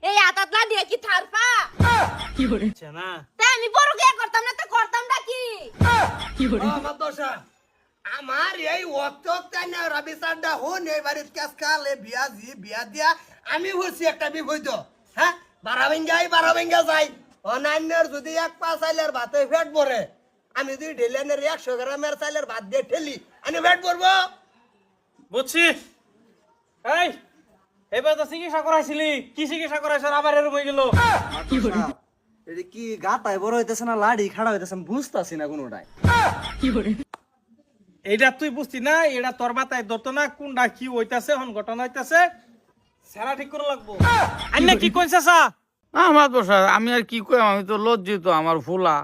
এই আতাতলা দিয়ে কি থারপা কি করে না তাই আমি বড় কে করতাম না তো করতাম না কি কি করে মাদ্রাসা আমার এই অত্যক্তা না রবি সাড্ডা হন এই বাড়ির কাসকালে বিয়া দিয়া আমি হচ্ছি একটা বিপদ হ্যাঁ বারাবেঙ্গা যাই অনান্যর যদি এক পা চাইলের ভাতে ফেট পরে আমি যদি ঢেলেনের 100 গ্রামের চাইলের ভাত দিয়ে ঠেলি আমি ফেট পরবো বুঝছি এই এবার তো চিকিৎসা করাইছিলি কি চিকিৎসা করাইছ আবার এরকম হয়ে গেল কি করে এটা কি গাতায় বড় হইতেছে না লাড়ি খাড়া হইতেছে বুঝতাছি না কোনোটাই কি করে এইটা তুই বুঝতি না এটা তোর মাথায় ধরতো না কোনটা কি হইতাছে হন ঘটনা হইতাছে সেরা ঠিক করে লাগবো আন্না কি কইছে সা আমার বসা আমি আর কি কই আমি তো লজ্জিত আমার ফুলা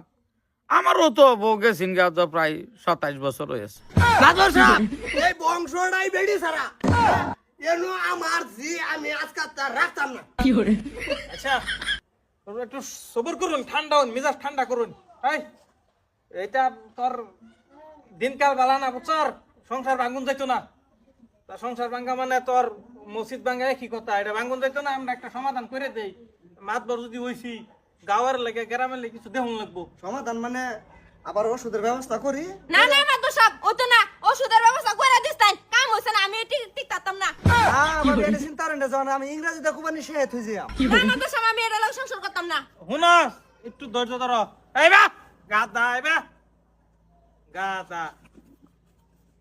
আমারও তো বউ গেছিন গা তো প্রায় 27 বছর হয়েছে মাদ্রাসা এই বংশটাই বেড়ি সারা এনো আমার জি আমি আজকাল তার রাখতাম না কি করে আচ্ছা তোমরা একটু সবর করুন ঠান্ডা হন মেজাজ ঠান্ডা করুন এই এটা তোর দিনকাল বালা না বুঝছর সংসার ভাঙুন যাইতো না তা সংসার ভাঙ্গা মানে তোর মসজিদ ভাঙ্গা কি কথা এটা ভাঙুন যাইতো না আমরা একটা সমাধান করে দেই মাতবর যদি হইছি গাওয়ার লাগে গ্রামের লাগে কিছু দেহন লাগবো সমাধান মানে আবার ওষুধের ব্যবস্থা করি না না মাদু সব ও তো না ওষুধের ব্যবস্থা করে দিস তাই কাম হইছে না আমি ঠিক থাকতাম না আমার এটা চিন্তা রেন্ডে যখন আমি ইংরেজিতে খুবানি শেষ হয়ে যাই কি না করে মাদু সব আমি এটা লোক সংসার করতাম না হুনা একটু ধৈর্য ধরো এই বা গাদা এই বা গাদা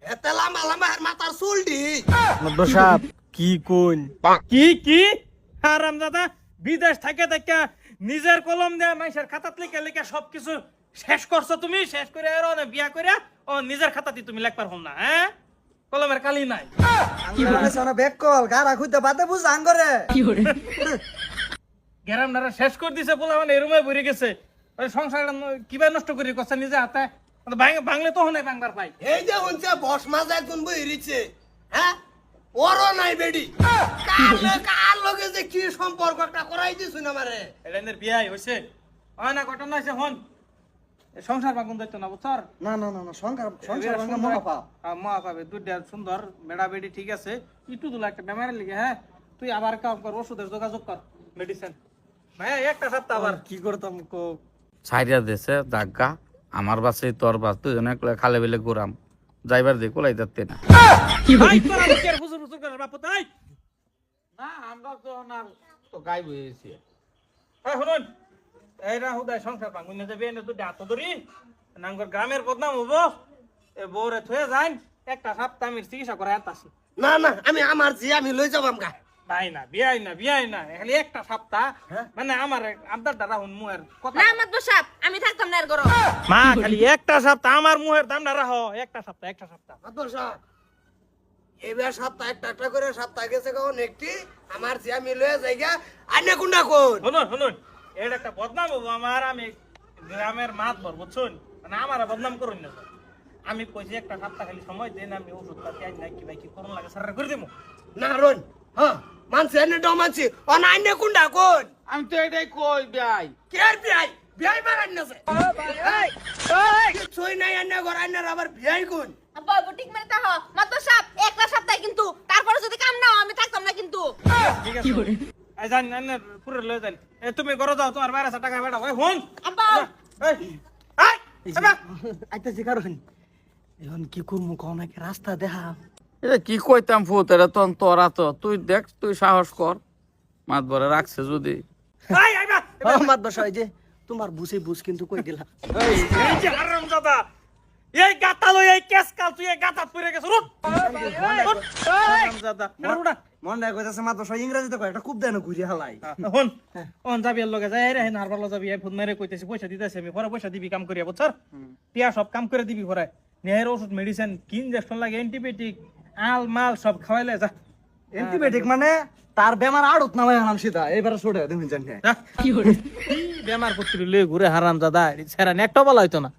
এতে লাম্বা হের মাথার চুলটি মাদ্রাসা কি কোন কি হারাম দাদা বিদেশ থেকে থেকে নিজের কলম দেয়া মানুষের খাতাত লিখে লিখে সবকিছু শেষ করছো তুমি শেষ করে আর না বিয়া করে ও নিজের খাতাতে তুমি লেখবার হল না হ্যাঁ কলমের কালি নাই আঙ্গুলে ব্যাক কল গারা খুঁজতে বাদে বুঝ আঙ্গরে কি করে গ্যারাম নারা শেষ করে দিছে বলে মানে এরমে ভরে গেছে ওই সংসারটা কিভাবে নষ্ট করি করছে নিজে হাতে বাংলে তো হনে বাংবার পাই এই যে হচ্ছে বস মাছ একজন বইরিছে হ্যাঁ ওরও নাই বেডি কার লগে যে কি সম্পর্ক একটা করাই দিছ না আমারে এটা এদের বিয়াই হইছে হয় না ঘটনা হইছে হন এ সংসার বাগুন যাইতো না বুঝছর না না না না সংসার ভাঙা মহাপাপ মা পাবে দুইটা সুন্দর বেড়া বেড়ি ঠিক আছে একটু দুলা একটা বেমারের লিগে হ্যাঁ তুই আবার কাম কর ওষুধের যোগাযোগ কর মেডিসিন ভাই একটা সপ্তাহ আবার কি করতাম কো ছাইরা দেশে দাগা আমার বাসে তোর বাস দুজনে খালে বেলে ঘুরাম যাইবার দিয়ে কোলাই যাচ্ছে না কি করে ভাই তোরা কি আর হুজুর হুজুর করে বাপ তাই না আমরা তো না তো গাই বইছি এই শুনুন এইরা হুদায় সংসার ভাঙুন না যাবে এনে দুইটা হাত ধরি নাঙ্গর গ্রামের বদনাম হবো এ বউরে থয়ে যান একটা সপ্তাহ আমি চিকিৎসা করে আনতাছি না না আমি আমার জি আমি লই যাব আমগা ভাই না বিয়াই না খালি একটা সপ্তাহ মানে আমার আবদার দ্বারা হুন মুহের কথা না মাদু সব আমি থাকতাম না এর ঘর মা খালি একটা সপ্তাহ আমার মুহের দাম না রাখো একটা সপ্তাহ মাদ্রাসা এবার সপ্তাহ একটা করে সপ্তাহ গেছে কোন একটি আমার জি আমি লই যাইগা আইনা কুন্ডা কোন শুনুন এটা একটা বদনাম হবো আমার আমি গ্রামের মাত বর বুঝছুন মানে আমার বদনাম করুন না স্যার। আমি কইছি একটা সপ্তাহ খালি সময় দেন আমি ওষুধ পাতি আইন না কি ভাই কি করুন লাগে স্যার করে দেবো না রন হ্যাঁ মানছে এনে ড মানছে অন আইনা কুন্ডা কোন আমি তো এটাই কই ভাই কের বিয়াই মারান না সে এই ছই নাই আইনা ঘর আইনা আবার বিয়াই কোন আব্বা বুটিক মেরে তা হ মাদু সব একটা সপ্তাহ কিন্তু তারপরে যদি কাম না হয় আমি থাকতাম না কিন্তু ঠিক কি আছে করে এই জান পুরো লয়ে যান এ তুমি ঘরে যাও তোমার 1200 টাকা বেটা ওই হুন আব্বা এই এবা আইতাছি কারণ এখন কি করবো কোন নাকি রাস্তা দেখা এটা কি কইতাম ফুত এটা তো তোরা তো তুই দেখ তুই সাহস কর মাত বরে রাখছে যদি এই আইবা মাদ্রাসা এই যে তোমার বুঝ কিন্তু কই দিলা এই যে হারাম দাদা এই গাতা লই এই কেস কাল তুই এই গাতা পড়ে গেছ রুট হারাম দাদা রুডা মন রাখ কইতাছে মাদ্রাসা ইংরেজিতে কয় এটা খুব দেন ঘুরি হালাই হন যাবি এর লগে যাই রে নারবার লগে যাবি ফোন মেরে কইতেছি পয়সা দিতেছি আমি পরে পয়সা দিবি কাম করিয়া বুঝছর টিয়া সব কাম করে দিবি পরে নেহের ওষুধ মেডিসিন কি ইনজেকশন লাগে অ্যান্টিবায়োটিক আল মাল সব খাওয়াইলে যা অ্যান্টিবায়োটিক মানে তার বেমার আড়ত নামাই আনাম সিধা এবারে ছোড়ে তুমি জানি যা। কি করে কি বেমার করতে লই ঘুরে হারাম দাদা সেরা নেকটা বলা হইতো না